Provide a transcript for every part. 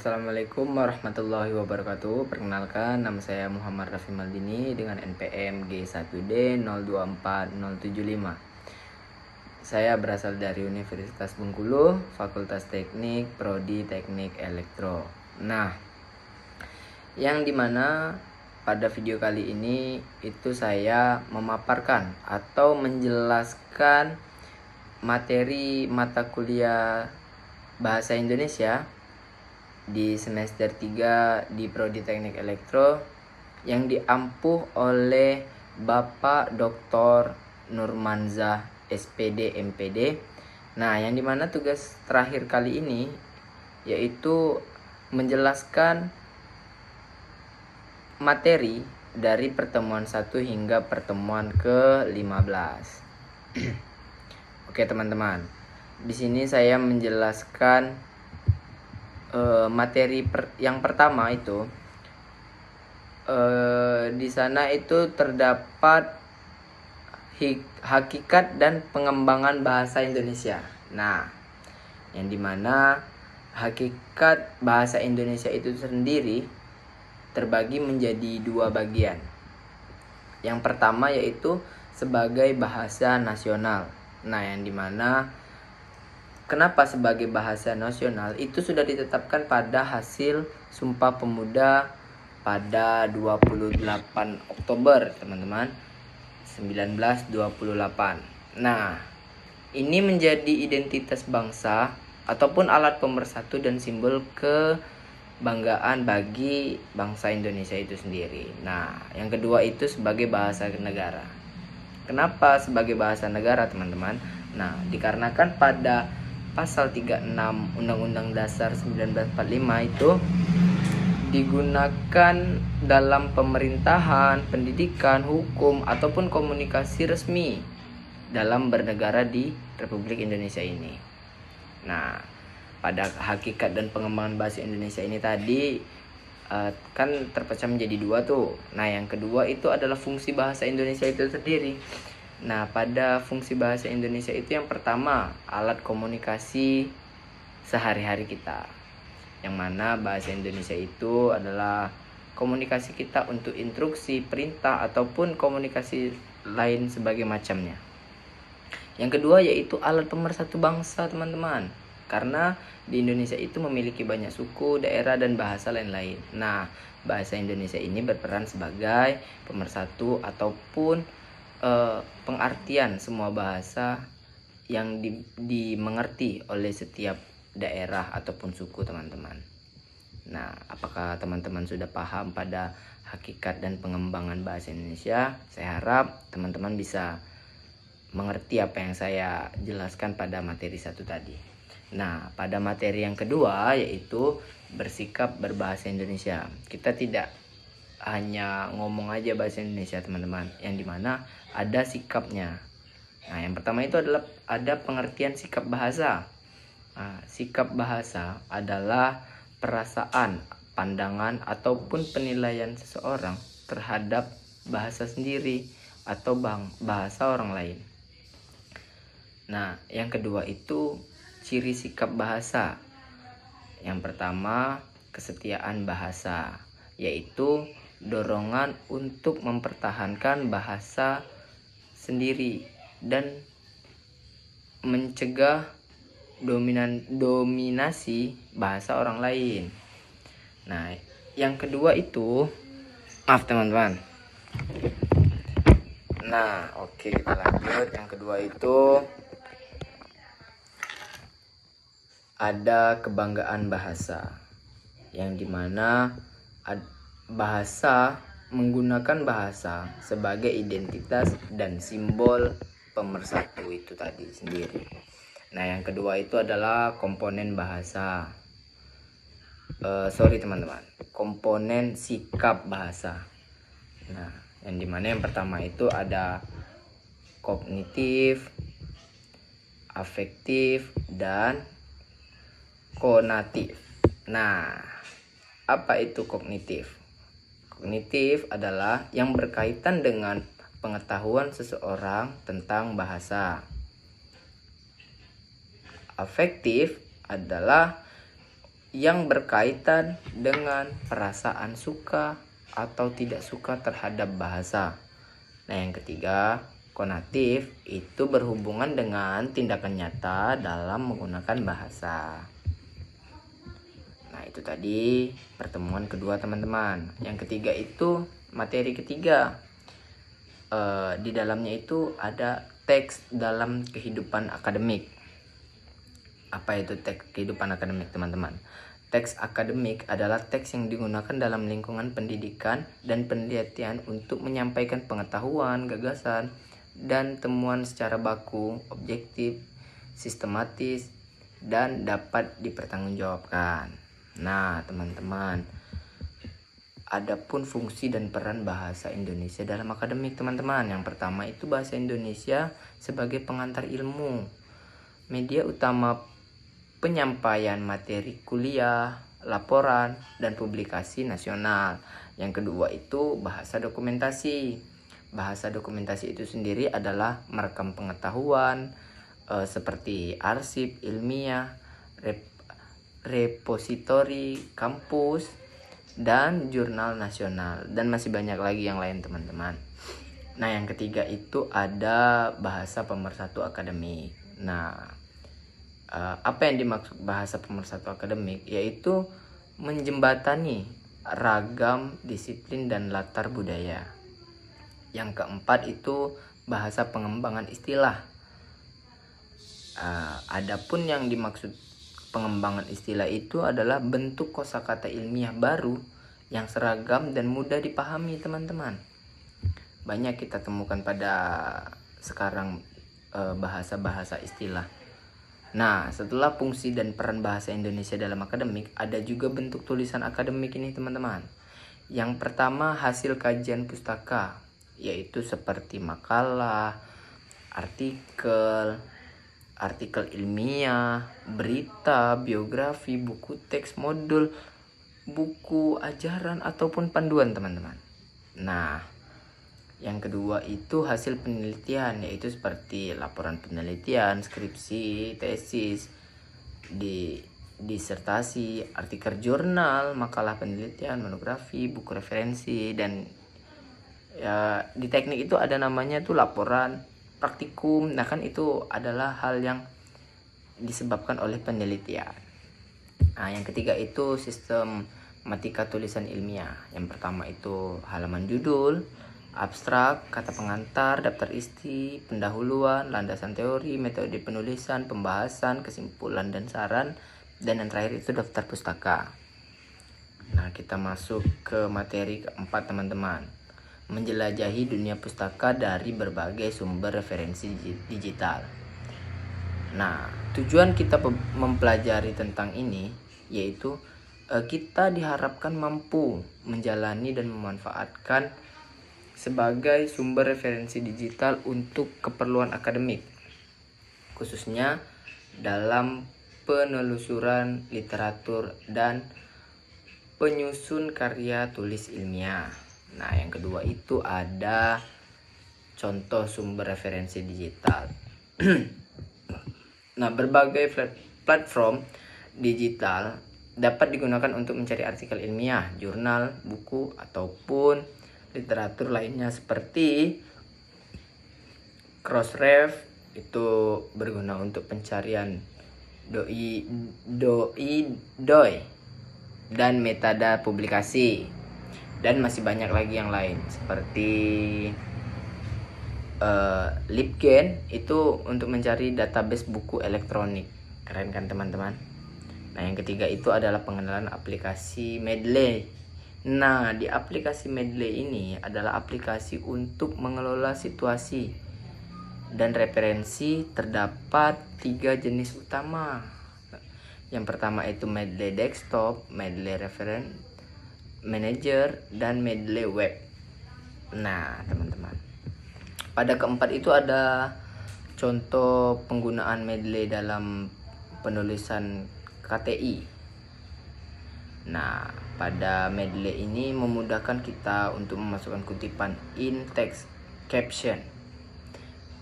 Assalamualaikum warahmatullahi wabarakatuh. Perkenalkan, nama saya Muhammad Rafi Maldini dengan NPM G1D024075. Saya berasal dari Universitas Bengkulu, Fakultas Teknik, Prodi Teknik Elektro. Nah, yang dimana pada video kali ini itu saya memaparkan atau menjelaskan materi mata kuliah Bahasa Indonesia di semester 3 di Prodi Teknik Elektro yang diampuh oleh Bapak Dr. Nurmanzah SPD MPD. Nah, yang dimana tugas terakhir kali ini yaitu menjelaskan materi dari pertemuan 1 hingga pertemuan ke-15. Oke, teman-teman. Di sini saya menjelaskan materi yang pertama itu di sana itu terdapat hakikat dan pengembangan bahasa Indonesia. Nah, yang dimana hakikat bahasa Indonesia itu sendiri terbagi menjadi dua bagian. Yang pertama yaitu sebagai bahasa nasional. Nah, yang dimana kenapa sebagai bahasa nasional itu sudah ditetapkan pada hasil Sumpah Pemuda pada 28 Oktober, teman-teman, 1928. Nah, ini menjadi identitas bangsa ataupun alat pemersatu dan simbol kebanggaan bagi bangsa Indonesia itu sendiri. Nah, yang kedua itu sebagai bahasa negara. Kenapa sebagai bahasa negara, teman-teman? Nah, dikarenakan pada Pasal 36 Undang-Undang Dasar 1945 itu digunakan dalam pemerintahan, pendidikan, hukum, ataupun komunikasi resmi dalam bernegara di Republik Indonesia ini. Nah, pada hakikat dan pengembangan bahasa Indonesia ini tadi kan terpecah menjadi dua tuh. Nah, yang kedua itu adalah fungsi bahasa Indonesia itu sendiri. Nah, pada fungsi bahasa Indonesia itu yang pertama, alat komunikasi sehari-hari kita. Yang mana bahasa Indonesia itu adalah komunikasi kita untuk instruksi, perintah, ataupun komunikasi lain sebagai macamnya. Yang kedua yaitu alat pemersatu bangsa, teman-teman. Karena di Indonesia itu memiliki banyak suku, daerah, dan bahasa lain-lain. Nah, bahasa Indonesia ini berperan sebagai pemersatu ataupun pengartian semua bahasa yang dimengerti oleh setiap daerah ataupun suku, teman-teman. Nah, apakah teman-teman sudah paham pada hakikat dan pengembangan bahasa Indonesia? Saya harap teman-teman bisa mengerti apa yang saya jelaskan pada materi 1 tadi. Nah, pada materi yang kedua yaitu bersikap berbahasa Indonesia. Kita tidak hanya ngomong aja bahasa Indonesia, teman-teman, yang dimana ada sikapnya. Nah, yang pertama itu adalah ada pengertian sikap bahasa. Nah, sikap bahasa adalah perasaan, pandangan, ataupun penilaian seseorang terhadap bahasa sendiri atau bahasa orang lain. Nah, yang kedua itu ciri sikap bahasa. Yang pertama, kesetiaan bahasa, yaitu dorongan untuk mempertahankan bahasa sendiri dan mencegah dominasi bahasa orang lain. Nah, yang kedua itu, maaf teman-teman. Nah, oke, kita lanjut. Yang kedua itu ada kebanggaan bahasa, yang dimana menggunakan bahasa sebagai identitas dan simbol pemersatu itu tadi sendiri. Nah, yang kedua itu adalah komponen bahasa. Teman-teman, komponen sikap bahasa. Nah, yang dimana yang pertama itu ada kognitif, afektif, dan konatif. Nah, apa itu kognitif? Kognitif adalah yang berkaitan dengan pengetahuan seseorang tentang bahasa. Afektif adalah yang berkaitan dengan perasaan suka atau tidak suka terhadap bahasa. Nah, yang ketiga, konatif itu berhubungan dengan tindakan nyata dalam menggunakan bahasa. Nah, itu tadi pertemuan kedua, teman-teman. Yang ketiga itu materi ketiga. Di dalamnya itu ada teks dalam kehidupan akademik. Apa itu teks kehidupan akademik, teman-teman? Teks akademik adalah teks yang digunakan dalam lingkungan pendidikan dan penelitian untuk menyampaikan pengetahuan, gagasan, dan temuan secara baku, objektif, sistematis, dan dapat dipertanggungjawabkan. Nah, teman-teman, adapun fungsi dan peran bahasa Indonesia dalam akademik, teman-teman. Yang pertama itu bahasa Indonesia sebagai pengantar ilmu, media utama penyampaian materi kuliah, laporan, dan publikasi nasional. Yang kedua itu bahasa dokumentasi. Bahasa dokumentasi itu sendiri adalah merekam pengetahuan seperti arsip ilmiah, repositori kampus, dan jurnal nasional, dan masih banyak lagi yang lain, teman-teman. Nah, yang ketiga itu ada bahasa pemersatu akademik. Nah, apa yang dimaksud bahasa pemersatu akademik? Yaitu menjembatani ragam disiplin dan latar budaya. Yang keempat itu bahasa pengembangan istilah. Adapun yang dimaksud pengembangan istilah itu adalah bentuk kosakata ilmiah baru yang seragam dan mudah dipahami, teman-teman. Banyak kita temukan pada sekarang bahasa-bahasa istilah. Nah, setelah fungsi dan peran bahasa Indonesia dalam akademik, ada juga bentuk tulisan akademik ini, teman-teman. Yang pertama, hasil kajian pustaka, yaitu seperti makalah, artikel ilmiah, berita, biografi, buku teks, modul, buku ajaran, ataupun panduan, teman-teman. Nah, yang kedua itu hasil penelitian, yaitu seperti laporan penelitian, skripsi, tesis, disertasi, artikel jurnal, makalah penelitian, monografi, buku referensi, dan ya di teknik itu ada namanya tuh laporan praktikum. Nah, kan itu adalah hal yang disebabkan oleh penelitian. Nah, yang ketiga itu sistematika tulisan ilmiah. Yang pertama itu halaman judul, abstrak, kata pengantar, daftar isi, pendahuluan, landasan teori, metode penulisan, pembahasan, kesimpulan dan saran, dan yang terakhir itu daftar pustaka. Nah, kita masuk ke materi keempat, teman-teman. Menjelajahi dunia pustaka dari berbagai sumber referensi digital. Nah, tujuan kita mempelajari tentang ini yaitu kita diharapkan mampu menjalani dan memanfaatkan sebagai sumber referensi digital untuk keperluan akademik, khususnya dalam penelusuran literatur dan penyusun karya tulis ilmiah. Nah, yang kedua itu ada contoh sumber referensi digital. Nah, berbagai platform digital dapat digunakan untuk mencari artikel ilmiah, jurnal, buku, ataupun literatur lainnya seperti Crossref itu berguna untuk pencarian doi dan metadata publikasi, dan masih banyak lagi yang lain seperti Libgen itu untuk mencari database buku elektronik. Keren kan, teman-teman? Nah, yang ketiga itu adalah pengenalan aplikasi Mendeley. Nah, di aplikasi Mendeley ini adalah aplikasi untuk mengelola situasi dan referensi. Terdapat 3 jenis utama. Yang pertama itu Mendeley Desktop, Mendeley Reference Manager, dan Mendeley Web. Nah, teman-teman, pada keempat itu ada contoh penggunaan Mendeley dalam penulisan KTI. Nah, pada Mendeley ini memudahkan kita untuk memasukkan kutipan in text caption,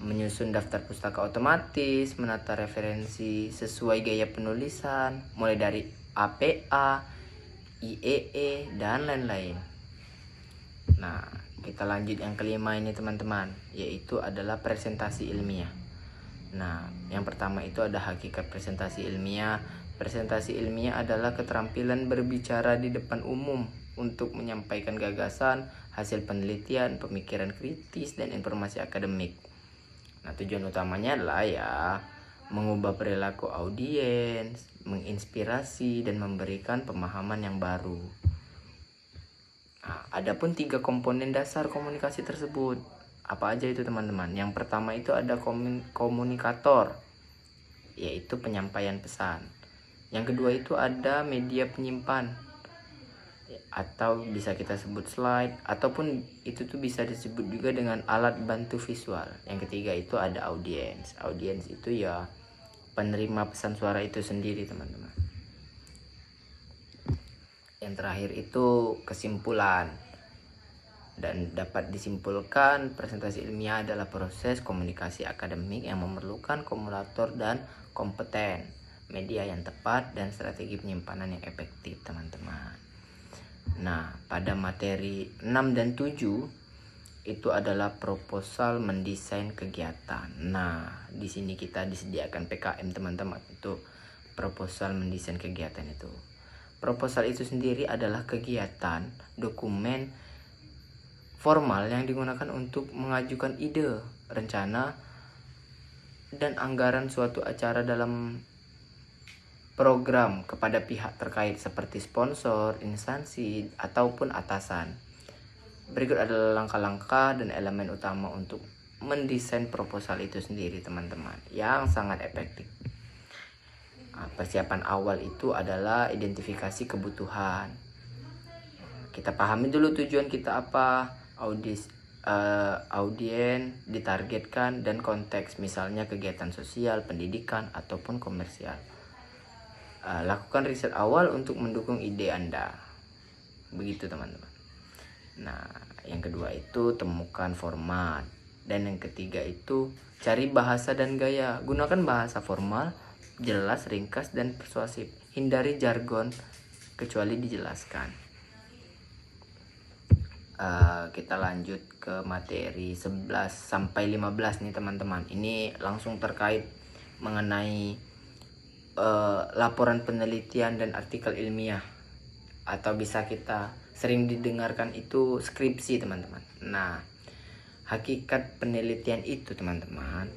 menyusun daftar pustaka otomatis, menata referensi sesuai gaya penulisan, mulai dari APA, IEE, dan lain-lain. Nah, kita lanjut yang kelima ini teman-teman, yaitu adalah presentasi ilmiah. Nah, yang pertama itu ada hakikat presentasi ilmiah. Presentasi ilmiah adalah keterampilan berbicara di depan umum untuk menyampaikan gagasan, hasil penelitian, pemikiran kritis, dan informasi akademik. Nah, tujuan utamanya adalah mengubah perilaku audiens, menginspirasi, dan memberikan pemahaman yang baru. Nah, adapun 3 komponen dasar komunikasi tersebut. Apa aja itu teman-teman? Yang pertama itu ada komunikator, yaitu penyampaian pesan. Yang kedua itu ada media penyimpan, atau bisa kita sebut slide, ataupun itu tuh bisa disebut juga dengan alat bantu visual. Yang ketiga itu ada audiens. Audiens itu ya penerima pesan suara itu sendiri teman-teman. Yang terakhir itu kesimpulan. Dan dapat disimpulkan, presentasi ilmiah adalah proses komunikasi akademik yang memerlukan komulator dan kompeten, media yang tepat, dan strategi penyimpanan yang efektif teman-teman. Nah, pada materi 6 dan 7 itu adalah proposal mendesain kegiatan. Nah, di sini kita disediakan PKM teman-teman, itu proposal mendesain kegiatan itu. Proposal itu sendiri adalah kegiatan dokumen formal yang digunakan untuk mengajukan ide, rencana, dan anggaran suatu acara dalam program kepada pihak terkait seperti sponsor, instansi, ataupun atasan. Berikut adalah langkah-langkah dan elemen utama untuk mendesain proposal itu sendiri teman-teman, yang sangat efektif. Persiapan awal itu adalah identifikasi kebutuhan. Kita pahami dulu tujuan kita apa, audien ditargetkan, dan konteks, misalnya kegiatan sosial, pendidikan, ataupun komersial. Lakukan riset awal untuk mendukung ide Anda. Begitu teman-teman. Nah, yang kedua itu temukan format. Dan yang ketiga itu cari bahasa dan gaya. Gunakan bahasa formal, jelas, ringkas, dan persuasif. Hindari jargon kecuali dijelaskan. Kita lanjut ke materi 11 sampai 15 nih teman-teman. Ini langsung terkait mengenai laporan penelitian dan artikel ilmiah, atau bisa kita sering didengarkan itu skripsi teman-teman. Nah, hakikat penelitian itu teman-teman,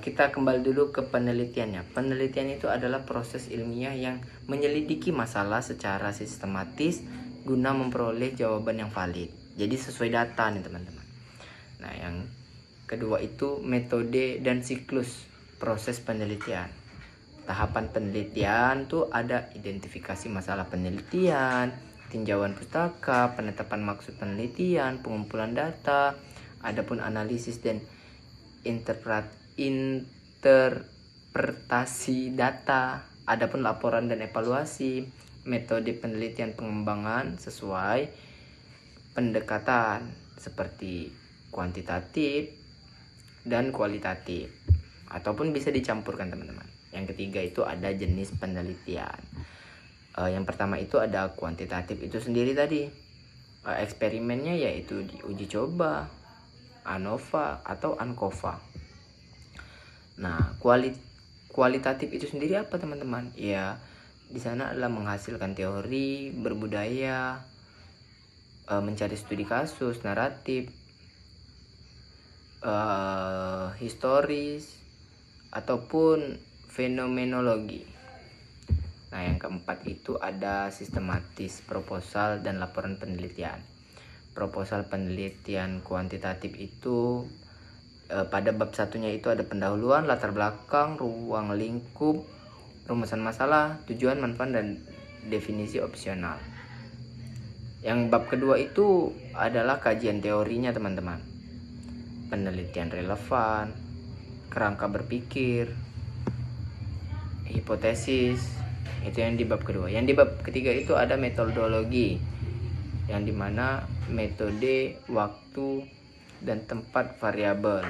kita kembali dulu ke penelitiannya. Penelitian itu adalah proses ilmiah yang menyelidiki masalah secara sistematis guna memperoleh jawaban yang valid. Jadi sesuai data nih teman-teman. Nah, yang kedua itu metode dan siklus proses penelitian. Tahapan penelitian tuh ada identifikasi masalah penelitian, tinjauan pustaka, penetapan maksud penelitian, pengumpulan data, adapun analisis dan interpretasi data, adapun laporan dan evaluasi, metode penelitian pengembangan sesuai pendekatan seperti kuantitatif dan kualitatif, ataupun bisa dicampurkan teman-teman. Yang ketiga itu ada jenis penelitian. Yang pertama itu ada kuantitatif, itu sendiri tadi eksperimennya yaitu di uji coba, ANOVA atau ANCOVA. Nah, kualitatif itu sendiri apa teman-teman? Ya, di sana adalah menghasilkan teori, berbudaya, mencari studi kasus, naratif, historis, ataupun fenomenologi. Nah, yang keempat itu ada sistematis proposal dan laporan penelitian. Proposal penelitian kuantitatif itu pada bab satunya itu ada pendahuluan, latar belakang, ruang lingkup, rumusan masalah, tujuan, manfaat, dan definisi opsional. Yang bab kedua itu adalah kajian teorinya teman-teman. Penelitian relevan, kerangka berpikir, hipotesis, itu yang di bab kedua. Yang di bab ketiga itu ada metodologi, yang dimana metode, waktu, dan tempat variabel,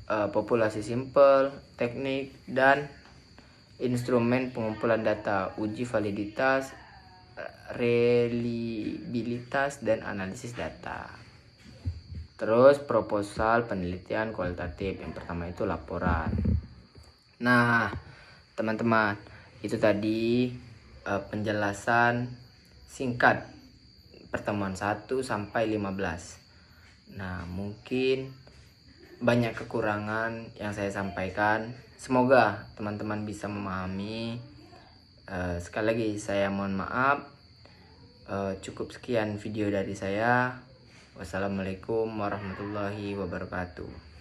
populasi simpel, teknik, dan instrumen pengumpulan data, uji validitas, reliabilitas, dan analisis data. Terus proposal penelitian kualitatif, yang pertama itu laporan. Nah, teman-teman, itu tadi penjelasan singkat pertemuan 1 sampai 15. Nah, mungkin banyak kekurangan yang saya sampaikan. Semoga teman-teman bisa memahami. Sekali lagi saya mohon maaf. Cukup sekian video dari saya. Wassalamualaikum warahmatullahi wabarakatuh.